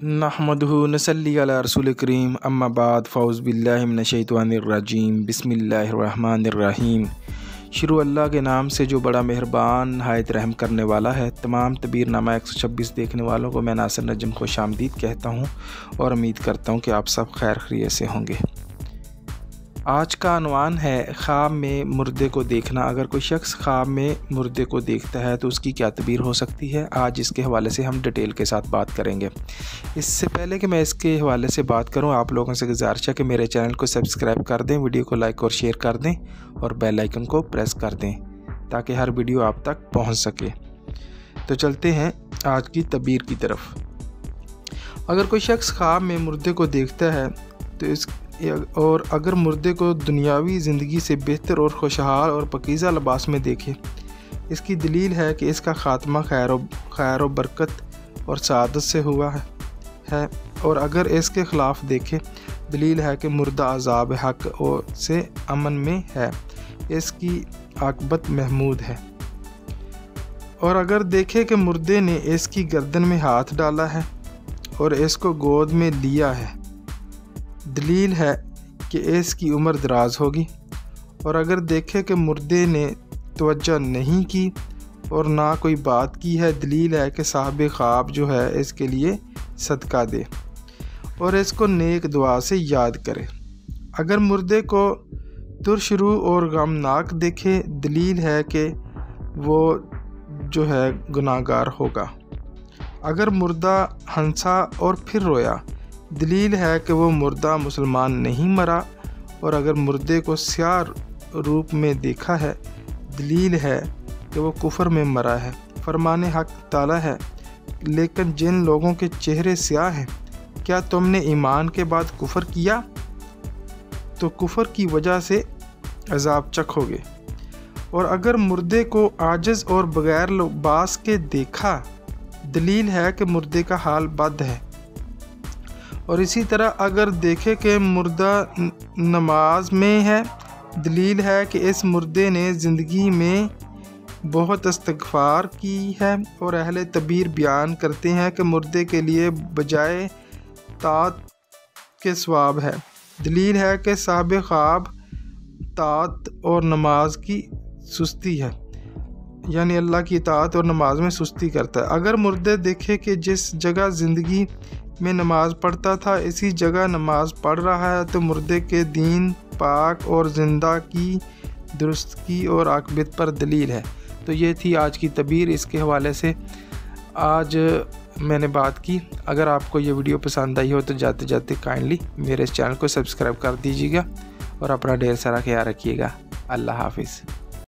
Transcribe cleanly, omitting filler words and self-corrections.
नहमदुहु नसल्ली अला रसूल करीम अम्मा बाद फ़ौज़ बिल्लाहि मिनश्शैतानिर्रजीम बिस्मिल्लाहिर्रहमानिर्रहीम। शुरू अल्लाह के नाम से जो बड़ा मेहरबान नहायत रहम करने वाला है। तमाम तबीरनामा 126 देखने वालों को मैं नासिर नजम खुशामदीद कहता हूँ और उम्मीद करता हूँ कि आप सब खैर खैरियत से होंगे। आज का अनवान है ख्वाब में मुर्दे को देखना। अगर कोई शख्स ख्वाब में मुर्दे को देखता है तो उसकी क्या तबीर हो सकती है। आज इसके हवाले से हम डिटेल के साथ बात करेंगे। इससे पहले कि मैं इसके हवाले से बात करूं, आप लोगों से गुजारिश है कि मेरे चैनल को सब्सक्राइब कर दें, वीडियो को लाइक और शेयर कर दें और बेल आइकन को प्रेस कर दें ताकि हर वीडियो आप तक पहुँच सके। तो चलते हैं आज की तबीर की तरफ। अगर कोई शख्स ख्वाब में मुर्दे को देखता है तो अगर मुर्दे को दुनियावी ज़िंदगी से बेहतर और खुशहाल और पकीज़ा लिबास में देखे, इसकी दलील है कि इसका ख़ात्मा खैर व बरकत और सआदत से हुआ है। और अगर इसके ख़िलाफ़ देखे, दलील है कि मुर्दा अज़ाब हक़ और से अमन में है, इसकी आक़िबत महमूद है। और अगर देखे कि मुर्दे ने इसकी गर्दन में हाथ डाला है और इसको गोद में लिया है, दलील है कि इसकी उम्र दराज होगी। और अगर देखे कि मुर्दे ने तवज्जो नहीं की और ना कोई बात की है, दलील है कि साहिब ख्वाब जो है इसके लिए सदका दे और इसको नेक दुआ से याद करे। अगर मुर्दे को तुरशरू और गमनाक देखे, दलील है कि वो जो है गुनाहगार होगा। अगर मुर्दा हंसा और फिर रोया, दलील है कि वो मुर्दा मुसलमान नहीं मरा। और अगर मुर्दे को स्याह रूप में देखा है, दलील है कि वो कुफर में मरा है। फरमाने हक ताला है, लेकिन जिन लोगों के चेहरे स्याह हैं, क्या तुमने ईमान के बाद कुफर किया तो कुफर की वजह से अजाब चखोगे। और अगर मुर्दे को आजिज़ और बगैर लिबास के देखा, दलील है कि मुर्दे का हाल बद है। और इसी तरह अगर देखे कि मुर्दा नमाज में है, दलील है कि इस मुर्दे ने ज़िंदगी में बहुत इस्तिग़फ़ार की है। और अहले तबीर बयान करते हैं कि मुर्दे के लिए बजाय तात के सवाब है। दलील है कि साहिब ख्वाब तात और नमाज की सुस्ती है, यानी अल्लाह की इताअत और नमाज में सुस्ती करता है। अगर मुर्दे देखे कि जिस जगह ज़िंदगी में नमाज पढ़ता था इसी जगह नमाज पढ़ रहा है, तो मुर्दे के दीन पाक और ज़िंदा की दुरुस्तगी और आक़िबत पर दलील है। तो ये थी आज की तबीर। इसके हवाले से आज मैंने बात की। अगर आपको ये वीडियो पसंद आई हो तो जाते जाते काइंडली मेरे इस चैनल को सब्सक्राइब कर दीजिएगा और अपना ढेर सारा ख्याल रखिएगा। अल्लाह हाफिज़।